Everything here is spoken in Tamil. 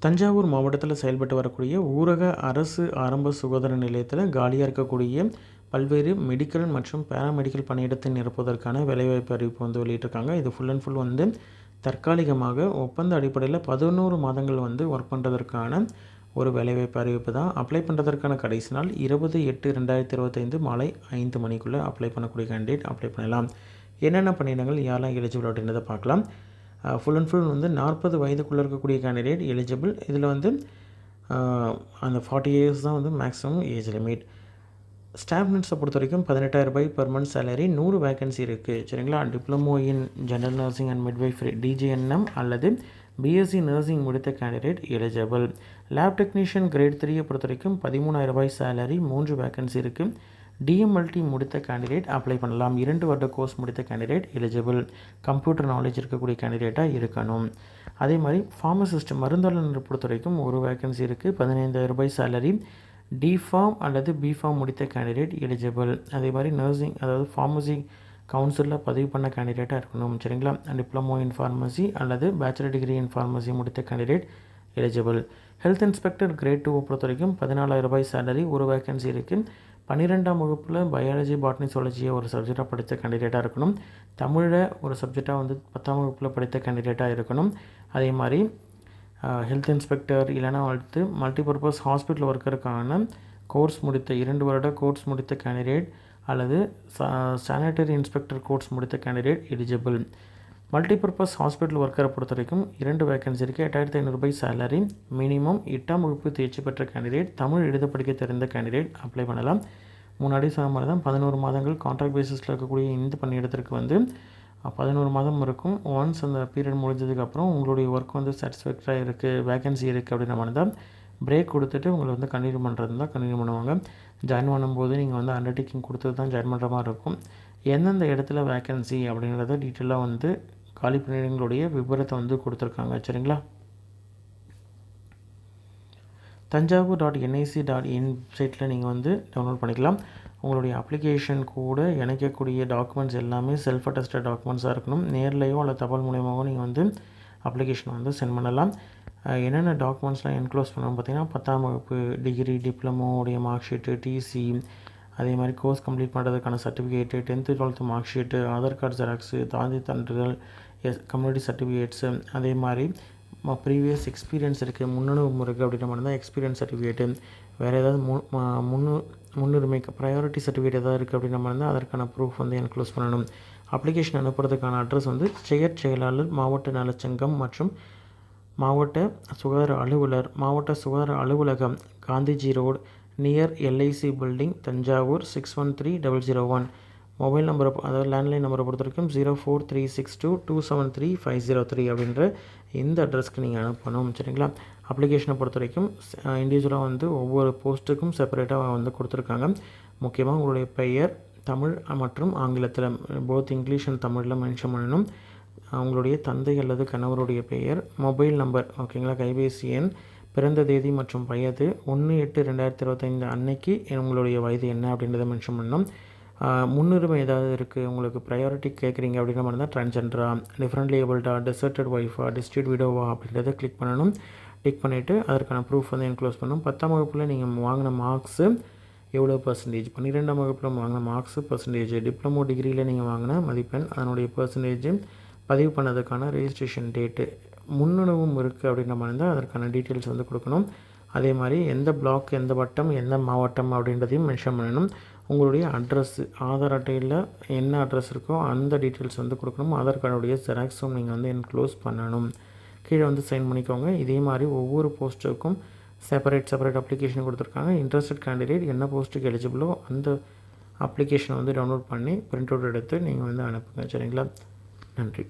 தஞ்சாவூர் மாவட்டத்தில் செயல்பட்டு வரக்கூடிய ஊரக அரசு ஆரம்ப சுகாதார நிலையத்தில் காலியாக இருக்கக்கூடிய பல்வேறு மெடிக்கல் மற்றும் பேராமெடிக்கல் பணியிடத்தை நிரப்புவதற்கான வேலைவாய்ப்பு அறிவிப்பு வந்து வெளியிட்டிருக்காங்க. இது ஃபுல் அண்ட் ஃபுல் வந்து தற்காலிகமாக ஒப்பந்த அடிப்படையில் 11 மாதங்கள் வந்து ஒர்க் பண்ணுறதற்கான ஒரு வேலைவாய்ப்பு அறிவிப்பு தான். அப்ளை பண்ணுறதற்கான கடைசி நாள் 20/8/2025 மாலை 5 மணிக்குள்ளே அப்ளை பண்ணக்கூடிய கேண்டிடேட் அப்ளை பண்ணலாம். என்னென்ன பணியிடங்கள் யாரெல்லாம் எலிஜிபிள் அப்படின்றத பார்க்கலாம். ஃபுல் அண்ட் ஃபுல் வந்து 40 வயதுக்குள்ளே இருக்கக்கூடிய கேண்டிடேட் எலிஜிபிள். இதில் வந்து அந்த 40 இயர்ஸ் தான் வந்து மேக்ஸிமம் ஏஜ் லிமிட். ஸ்டாஃப் நர்ஸை பொறுத்த வரைக்கும் 18,000 ரூபாய் பெர் மந்த் சேலரி, 100 வேகன்சி இருக்குது. சரிங்களா. Diploma in general nursing and midwifery DGNM அல்லது பிஎஸ்சி நர்சிங் முடித்த candidate eligible. Lab technician grade 3 பொறுத்த வரைக்கும் 13,000 ரூபாய் சேலரி, 3 வேகன்சி இருக்குது. DMLT முடித்த கேண்டிடேட் அப்ளை பண்ணலாம். 2 வருட கோர்ஸ் முடித்த கேண்டிடேட் எலிஜிபிள். கம்ப்யூட்டர் நாலேஜ் இருக்கக்கூடிய கேண்டிடேட்டாக இருக்கணும். அதே மாதிரி ஃபார்மசிஸ்ட் மருந்தாளர் பொறுத்த வரைக்கும் 1 வேகன்சி இருக்குது. 15,000 ரூபாய் சேலரி, டிஃபார்ம் அல்லது பிஃபார்ம் முடித்த கேண்டிடேட் எலிஜிபிள். அதே மாதிரி நர்சிங் அதாவது ஃபார்மசி கவுன்சிலில் பதிவு பண்ண கேண்டிடேட்டாக இருக்கணும். சரிங்களா. டிப்ளமோ இன் ஃபார்மசி அல்லது பேச்சுலர் டிகிரி இன் ஃபார்மசி முடித்த candidate eligible. Health inspector great 2 பொறுத்த வரைக்கும் 14,000 ரூபாய் சேலரி, 1 வேகன்சி இருக்குது. 12ஆம் வகுப்பில் பயாலஜி பாட்னி சுவாலஜியை ஒரு சப்ஜெக்டாக படித்த கேண்டிடேட்டாக இருக்கணும். தமிழை ஒரு சப்ஜெக்டாக வந்து 10ஆம் வகுப்பில் படித்த கேண்டிடேட்டாக இருக்கணும். அதே மாதிரி ஹெல்த் இன்ஸ்பெக்டர் இல்லைனா அடுத்து மல்டிபர்பஸ் ஹாஸ்பிட்டல் ஒர்க்கருக்கான கோர்ஸ் முடித்த 2 வருட கோர்ஸ் முடித்த கேண்டிடேட் அல்லது சானிட்டரி இன்ஸ்பெக்டர் கோர்ஸ் முடித்த கேண்டிடேட் எலிஜிபிள். மல்டிபர்பஸ் ஹாஸ்பிட்டல் ஒர்க்கரை பொறுத்த வரைக்கும் 2 வேகன்சி இருக்குது. 8,500 ரூபாய் சேலரி, மினிமம் 8ஆம் வகுப்பு தேர்ச்சி பெற்ற கேண்டிடேட், தமிழ் எழுத படிக்க தெரிந்த கேண்டிடேட் அப்ளை பண்ணலாம். முன்னாடி சொன்ன மாதிரி தான் 11 மாதங்கள் கான்ட்ராக்ட் பேசிஸில் இருக்கக்கூடிய இந்த பணியிடத்திற்கு வந்து 11 மாதம் இருக்கும். ஒன்ஸ் அந்த பீரியட் முடிஞ்சதுக்கப்புறம் உங்களுடைய ஒர்க் வந்து சாட்டிஸ்ஃபேக்டராக இருக்குது, வேகன்சி இருக்குது அப்படின்ற மாதிரி தான் பிரேக் கொடுத்துட்டு உங்களை வந்து கண்டினியூ பண்ணுறது தான் கண்டினியூ பண்ணுவாங்க. ஜாயின் பண்ணும்போது நீங்கள் வந்து அண்டர்டேக்கிங் கொடுத்து தான் ஜாயின் பண்ணுற மாதிரி இருக்கும். எந்தெந்த இடத்துல வேகன்சி அப்படின்றத டீட்டெயிலாக வந்து காலி பணியிடங்களுடைய விவரத்தை வந்து கொடுத்துருக்காங்க. சரிங்களா. Tanjavur.nic.in வெப்சைட்டில் நீங்கள் வந்து டவுன்லோட் பண்ணிக்கலாம். உங்களுடைய அப்ளிகேஷன் கூட இணைக்கக்கூடிய டாக்குமெண்ட்ஸ் எல்லாமே செல்ஃப் அட்டஸ்டட் டாக்குமெண்ட்ஸாக இருக்கணும். நேர்லையோ அல்லது தபால் மூலியமாகவோ நீங்கள் வந்து அப்ளிகேஷன் வந்து சென்ட் பண்ணலாம். என்னென்ன டாக்குமெண்ட்ஸ்லாம் என்க்ளோஸ் பண்ணணும் பார்த்தீங்கன்னா 10ஆம் வகுப்பு டிகிரி, டிப்ளமோடைய மார்க் ஷீட்டு, டிசி, அதே மாதிரி கோர்ஸ் கம்ப்ளீட் பண்ணுறதுக்கான certificate, 10th 12th mark sheet, Aadhaar card xerox, தாதி சான்றிதழ், கம்யூனிட்டி சர்டிஃபிகேட்ஸு, அதே மாதிரி ப்ரீவியஸ் எக்ஸ்பீரியன்ஸ் இருக்குது, முன்னனுபவம் இருக்குது அப்படின்ற மாதிரி தான் எக்ஸ்பீரியன்ஸ் சர்டிஃபிகேட்டு, வேறு ஏதாவது முன்னுரிமை ப்ரையாரிட்டி சர்டிஃபிகேட் ஏதாவது இருக்குது அப்படின்ற மாதிரி தான் அதற்கான ப்ரூஃப் வந்து என்க்ளோஸ் பண்ணணும். அப்ளிகேஷன் அனுப்புறதுக்கான அட்ரஸ் வந்து செயலாளர், மாவட்ட நலச்சங்கம் மற்றும் மாவட்ட சுகாதார அலுவலர், மாவட்ட சுகாதார அலுவலகம், Gandhiji road, near LIC building, Thanjavur 613001. Mobile நம்பரை அதாவது லேண்ட்லைன் நம்பரை பொறுத்த வரைக்கும் 04362273 அப்படின்ற இந்த அட்ரஸ்க்கு நீங்கள் அனுப்பணும். சரிங்களா. அப்ளிகேஷனை பொறுத்த வரைக்கும் இண்டிவிஜுவலாக வந்து ஒவ்வொரு போஸ்ட்டுக்கும் செப்பரேட்டாக வந்து கொடுத்துருக்காங்க. முக்கியமாக உங்களுடைய பெயர் தமிழ் மற்றும் ஆங்கிலத்தில் போத் இங்கிலீஷ் அண்ட் தமிழில் மென்ஷன் பண்ணணும். அவங்களுடைய தந்தை அல்லது கணவருடைய பெயர், மொபைல் நம்பர், ஓகேங்களா, கைபேசி எண், பிறந்த தேதி மற்றும் வயது, 1/8/2025 அன்னைக்கு உங்களுடைய வயது என்ன அப்படின்றத மென்ஷன் பண்ணணும். முன்னுரிமை ஏதாவது இருக்குது, உங்களுக்கு ப்ரையாரிட்டி கேட்குறீங்க அப்படின்ற மாதிரி தான் ட்ரான்ஸ்ஜெண்டரா, டிஃப்ரெண்ட்லி ஏபிள்டா, டெசர்டட் ஒய்ஃபா, டிஸ்ட்ரிக்ட் விடோவா அப்படின்றத கிளிக் பண்ணணும். டிக் பண்ணிவிட்டு அதற்கான ப்ரூஃப் வந்து என்க்ளோஸ் பண்ணணும். 10ஆம் வகுப்பில் நீங்கள் வாங்கின மார்க்ஸு எவ்வளோ பர்சன்டேஜ், 12ஆம் வகுப்பில் வாங்கின மார்க்ஸு பர்சன்டேஜ், டிப்ளமோ டிகிரியில் நீங்கள் வாங்கின மதிப்பெண் அதனுடைய பர்சன்டேஜ், பதிவு பண்ணதுக்கான ரெஜிஸ்ட்ரேஷன் டேட்டு, முன்னனுபவம் இருக்குது அப்படின்ற மாதிரி தான் அதற்கான டீட்டெயில்ஸ் வந்து கொடுக்கணும். அதே மாதிரி எந்த பிளாக், எந்த வட்டம், எந்த மாவட்டம் அப்படின்றதையும் மென்ஷன் பண்ணணும். உங்களுடைய அட்ரஸ்ஸு, ஆதார் அட்டையில் என்ன அட்ரஸ் இருக்கோ அந்த டீட்டெயில்ஸ் வந்து கொடுக்கணும். ஆதார் கார்டுடைய ஜெராக்ஸும் நீங்கள் வந்து என்க்ளோஸ் பண்ணணும். கீழே வந்து சைன் பண்ணிக்கோங்க. இதே மாதிரி ஒவ்வொரு போஸ்ட்டுக்கும் செப்பரேட் அப்ளிகேஷன் கொடுத்துருக்காங்க. இன்ட்ரெஸ்டட் கேண்டிடேட் என்ன போஸ்ட்டுக்கு எலிஜிபிளோ அந்த அப்ளிகேஷனை வந்து டவுன்லோட் பண்ணி பிரிண்ட் அவுட் எடுத்து நீங்கள் வந்து அனுப்புங்க. சரிங்களா. நன்றி.